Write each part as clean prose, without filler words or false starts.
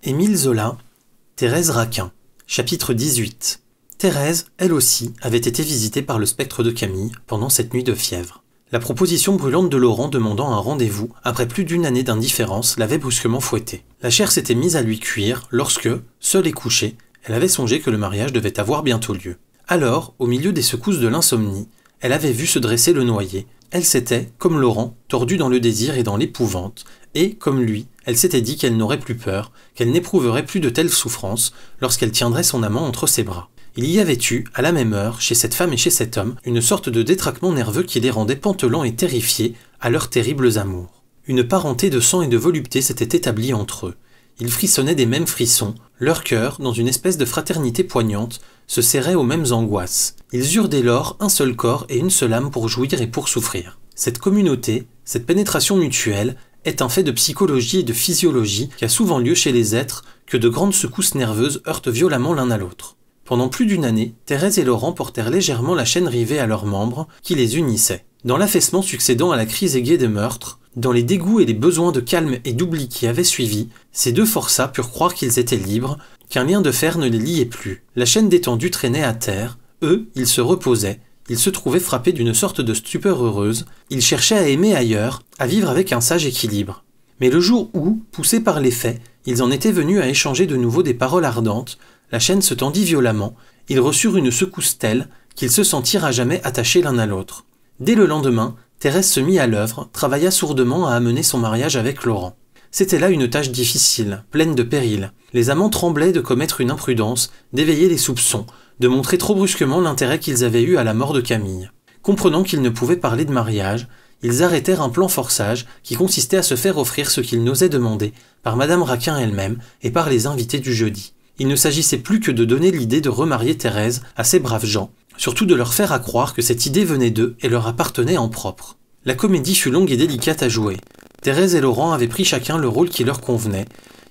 Émile Zola, Thérèse Raquin, chapitre 18. Thérèse, elle aussi, avait été visitée par le spectre de Camille pendant cette nuit de fièvre. La proposition brûlante de Laurent demandant un rendez-vous, après plus d'une année d'indifférence, l'avait brusquement fouettée. La chair s'était mise à lui cuire lorsque, seule et couchée, elle avait songé que le mariage devait avoir bientôt lieu. Alors, au milieu des secousses de l'insomnie, elle avait vu se dresser le noyer. Elle s'était, comme Laurent, tordue dans le désir et dans l'épouvante, et, comme lui, elle s'était dit qu'elle n'aurait plus peur, qu'elle n'éprouverait plus de telles souffrances lorsqu'elle tiendrait son amant entre ses bras. Il y avait eu, à la même heure, chez cette femme et chez cet homme, une sorte de détraquement nerveux qui les rendait pantelants et terrifiés à leurs terribles amours. Une parenté de sang et de volupté s'était établie entre eux. Ils frissonnaient des mêmes frissons, leur cœur, dans une espèce de fraternité poignante, se serrait aux mêmes angoisses. Ils eurent dès lors un seul corps et une seule âme pour jouir et pour souffrir. Cette communauté, cette pénétration mutuelle, est un fait de psychologie et de physiologie qui a souvent lieu chez les êtres que de grandes secousses nerveuses heurtent violemment l'un à l'autre. Pendant plus d'une année, Thérèse et Laurent portèrent légèrement la chaîne rivée à leurs membres qui les unissait. Dans l'affaissement succédant à la crise aiguë des meurtres, dans les dégoûts et les besoins de calme et d'oubli qui avaient suivi, ces deux forçats purent croire qu'ils étaient libres, qu'un lien de fer ne les liait plus. La chaîne détendue traînait à terre, eux, ils se reposaient, ils se trouvaient frappés d'une sorte de stupeur heureuse, ils cherchaient à aimer ailleurs, à vivre avec un sage équilibre. Mais le jour où, poussés par les faits, ils en étaient venus à échanger de nouveau des paroles ardentes, la chaîne se tendit violemment, ils reçurent une secousse telle qu'ils se sentirent à jamais attachés l'un à l'autre. Dès le lendemain, Thérèse se mit à l'œuvre, travailla sourdement à amener son mariage avec Laurent. C'était là une tâche difficile, pleine de périls. Les amants tremblaient de commettre une imprudence, d'éveiller les soupçons, de montrer trop brusquement l'intérêt qu'ils avaient eu à la mort de Camille. Comprenant qu'ils ne pouvaient parler de mariage, ils arrêtèrent un plan fort sage qui consistait à se faire offrir ce qu'ils n'osaient demander par Madame Raquin elle-même et par les invités du jeudi. Il ne s'agissait plus que de donner l'idée de remarier Thérèse à ces braves gens, surtout de leur faire à croire que cette idée venait d'eux et leur appartenait en propre. La comédie fut longue et délicate à jouer. Thérèse et Laurent avaient pris chacun le rôle qui leur convenait.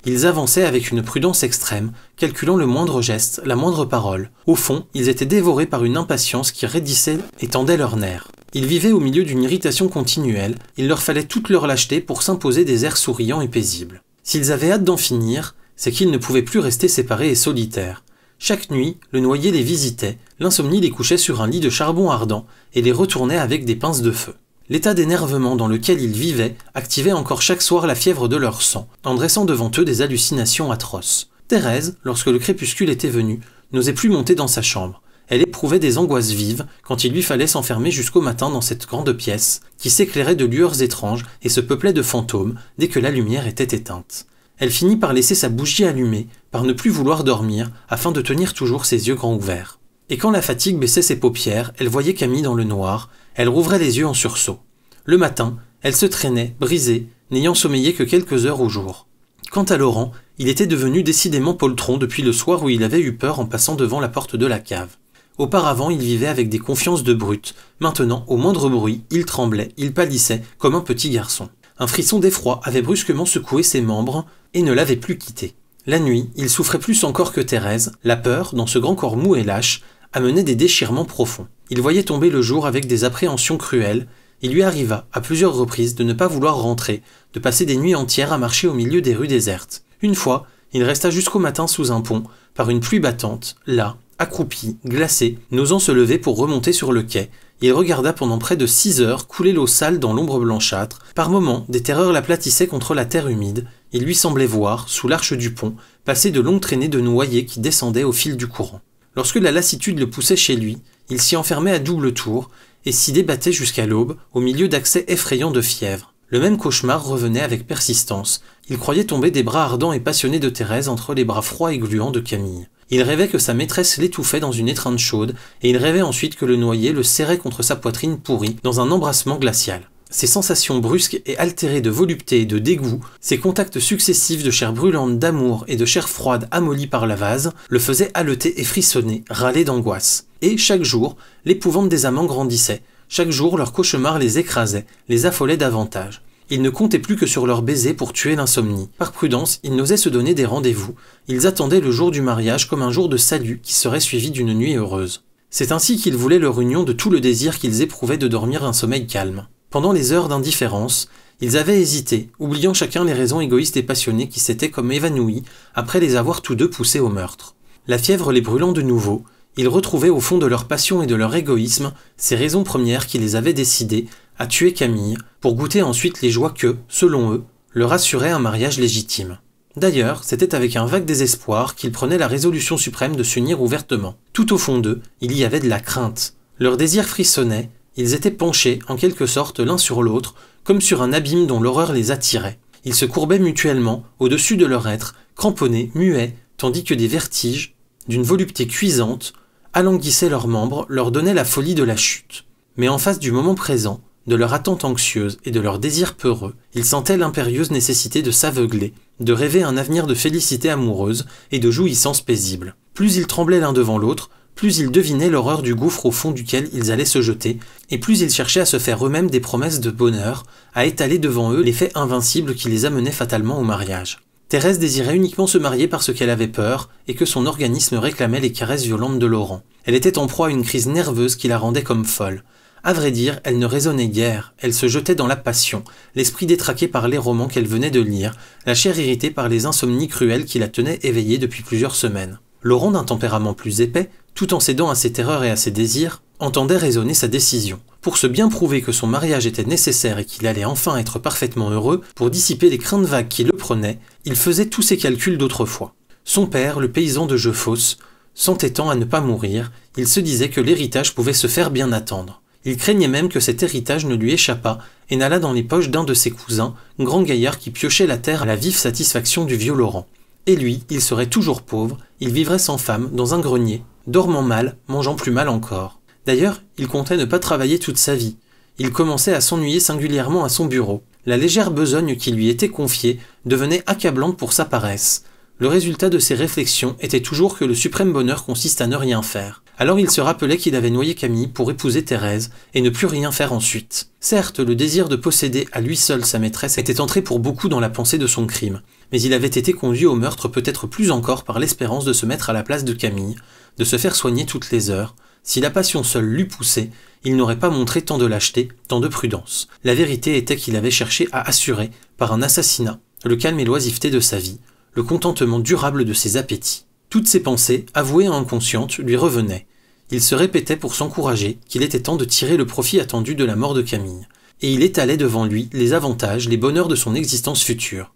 Ils avançaient avec une prudence extrême, calculant le moindre geste, la moindre parole. Au fond, ils étaient dévorés par une impatience qui raidissait et tendait leurs nerfs. Ils vivaient au milieu d'une irritation continuelle, il leur fallait toute leur lâcheté pour s'imposer des airs souriants et paisibles. S'ils avaient hâte d'en finir, c'est qu'ils ne pouvaient plus rester séparés et solitaires. Chaque nuit, le noyer les visitait, l'insomnie les couchait sur un lit de charbon ardent et les retournait avec des pinces de feu. L'état d'énervement dans lequel ils vivaient activait encore chaque soir la fièvre de leur sang, en dressant devant eux des hallucinations atroces. Thérèse, lorsque le crépuscule était venu, n'osait plus monter dans sa chambre. Elle éprouvait des angoisses vives quand il lui fallait s'enfermer jusqu'au matin dans cette grande pièce, qui s'éclairait de lueurs étranges et se peuplait de fantômes dès que la lumière était éteinte. Elle finit par laisser sa bougie allumée, par ne plus vouloir dormir, afin de tenir toujours ses yeux grands ouverts. Et quand la fatigue baissait ses paupières, elle voyait Camille dans le noir, elle rouvrait les yeux en sursaut. Le matin, elle se traînait, brisée, n'ayant sommeillé que quelques heures au jour. Quant à Laurent, il était devenu décidément poltron depuis le soir où il avait eu peur en passant devant la porte de la cave. Auparavant, il vivait avec des confiances de brute. Maintenant, au moindre bruit, il tremblait, il pâlissait, comme un petit garçon. Un frisson d'effroi avait brusquement secoué ses membres et ne l'avait plus quitté. La nuit, il souffrait plus encore que Thérèse. La peur, dans ce grand corps mou et lâche, amenait des déchirements profonds. Il voyait tomber le jour avec des appréhensions cruelles. Il lui arriva, à plusieurs reprises, de ne pas vouloir rentrer, de passer des nuits entières à marcher au milieu des rues désertes. Une fois, il resta jusqu'au matin sous un pont, par une pluie battante, là, accroupi, glacé, n'osant se lever pour remonter sur le quai. Il regarda pendant près de 6 heures couler l'eau sale dans l'ombre blanchâtre. Par moments, des terreurs l'aplatissaient contre la terre humide. Il lui semblait voir, sous l'arche du pont, passer de longues traînées de noyés qui descendaient au fil du courant. Lorsque la lassitude le poussait chez lui, il s'y enfermait à double tour et s'y débattait jusqu'à l'aube, au milieu d'accès effrayants de fièvre. Le même cauchemar revenait avec persistance. Il croyait tomber des bras ardents et passionnés de Thérèse entre les bras froids et gluants de Camille. Il rêvait que sa maîtresse l'étouffait dans une étreinte chaude, et il rêvait ensuite que le noyer le serrait contre sa poitrine pourrie dans un embrassement glacial. Ces sensations brusques et altérées de volupté et de dégoût, ces contacts successifs de chair brûlante d'amour et de chair froide amollie par la vase, le faisaient haleter et frissonner, râler d'angoisse. Et chaque jour, l'épouvante des amants grandissait. Chaque jour, leurs cauchemars les écrasaient, les affolaient davantage. Ils ne comptaient plus que sur leurs baisers pour tuer l'insomnie. Par prudence, ils n'osaient se donner des rendez-vous. Ils attendaient le jour du mariage comme un jour de salut qui serait suivi d'une nuit heureuse. C'est ainsi qu'ils voulaient leur union de tout le désir qu'ils éprouvaient de dormir un sommeil calme. Pendant les heures d'indifférence, Ils avaient hésité, oubliant chacun les raisons égoïstes et passionnées qui s'étaient comme évanouies après les avoir tous deux poussés au meurtre. La fièvre les brûlant de nouveau, ils retrouvaient au fond de leur passion et de leur égoïsme ces raisons premières qui les avaient décidés à tuer Camille pour goûter ensuite les joies que, selon eux, leur assurait un mariage légitime. D'ailleurs, c'était avec un vague désespoir qu'ils prenaient la résolution suprême de s'unir ouvertement. Tout au fond d'eux, il y avait de la crainte. Leur désir frissonnait, ils étaient penchés, en quelque sorte, l'un sur l'autre, comme sur un abîme dont l'horreur les attirait. Ils se courbaient mutuellement, au-dessus de leur être, cramponnés, muets, tandis que des vertiges, d'une volupté cuisante, alanguissaient leurs membres, leur donnaient la folie de la chute. Mais en face du moment présent, de leur attente anxieuse et de leur désir peureux, ils sentaient l'impérieuse nécessité de s'aveugler, de rêver un avenir de félicité amoureuse et de jouissance paisible. Plus ils tremblaient l'un devant l'autre, plus ils devinaient l'horreur du gouffre au fond duquel ils allaient se jeter, et plus ils cherchaient à se faire eux-mêmes des promesses de bonheur, à étaler devant eux les faits invincibles qui les amenaient fatalement au mariage. Thérèse désirait uniquement se marier parce qu'elle avait peur et que son organisme réclamait les caresses violentes de Laurent. Elle était en proie à une crise nerveuse qui la rendait comme folle. À vrai dire, elle ne raisonnait guère, elle se jetait dans la passion, l'esprit détraqué par les romans qu'elle venait de lire, la chair irritée par les insomnies cruelles qui la tenaient éveillée depuis plusieurs semaines. Laurent, d'un tempérament plus épais, tout en cédant à ses terreurs et à ses désirs, entendait raisonner sa décision. Pour se bien prouver que son mariage était nécessaire et qu'il allait enfin être parfaitement heureux, pour dissiper les craintes vagues qui le prenaient, il faisait tous ses calculs d'autrefois. Son père, le paysan de Jeufosse, s'entêtant à ne pas mourir, il se disait que l'héritage pouvait se faire bien attendre. Il craignait même que cet héritage ne lui échappât et n'allât dans les poches d'un de ses cousins, grand gaillard qui piochait la terre à la vive satisfaction du vieux Laurent. Et lui, il serait toujours pauvre, il vivrait sans femme, dans un grenier, dormant mal, mangeant plus mal encore. D'ailleurs, il comptait ne pas travailler toute sa vie. Il commençait à s'ennuyer singulièrement à son bureau. La légère besogne qui lui était confiée devenait accablante pour sa paresse. Le résultat de ses réflexions était toujours que le suprême bonheur consiste à ne rien faire. Alors il se rappelait qu'il avait noyé Camille pour épouser Thérèse et ne plus rien faire ensuite. Certes, le désir de posséder à lui seul sa maîtresse était entré pour beaucoup dans la pensée de son crime, mais il avait été conduit au meurtre peut-être plus encore par l'espérance de se mettre à la place de Camille, de se faire soigner toutes les heures. Si la passion seule l'eût poussé, il n'aurait pas montré tant de lâcheté, tant de prudence. La vérité était qu'il avait cherché à assurer, par un assassinat, le calme et l'oisiveté de sa vie, le contentement durable de ses appétits. Toutes ces pensées, avouées et inconscientes, lui revenaient. Il se répétait pour s'encourager qu'il était temps de tirer le profit attendu de la mort de Camille. Et il étalait devant lui les avantages, les bonheurs de son existence future.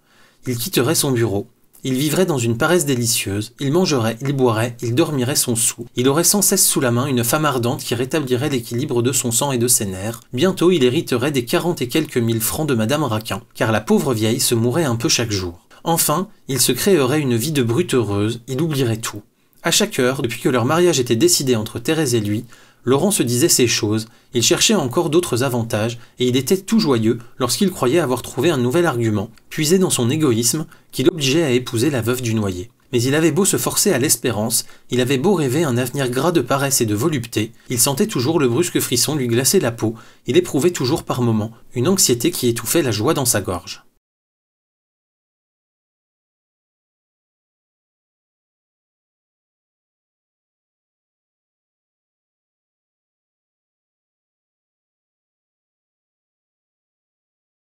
Il quitterait son bureau. Il vivrait dans une paresse délicieuse. Il mangerait, il boirait, il dormirait son sou. Il aurait sans cesse sous la main une femme ardente qui rétablirait l'équilibre de son sang et de ses nerfs. Bientôt, il hériterait des 40 et quelques mille francs de Madame Raquin, car la pauvre vieille se mourait un peu chaque jour. Enfin, il se créerait une vie de brute heureuse, il oublierait tout. À chaque heure, depuis que leur mariage était décidé entre Thérèse et lui, Laurent se disait ces choses, il cherchait encore d'autres avantages, et il était tout joyeux lorsqu'il croyait avoir trouvé un nouvel argument, puisé dans son égoïsme, qui l'obligeait à épouser la veuve du noyé. Mais il avait beau se forcer à l'espérance, il avait beau rêver un avenir gras de paresse et de volupté, il sentait toujours le brusque frisson lui glacer la peau, il éprouvait toujours par moments une anxiété qui étouffait la joie dans sa gorge.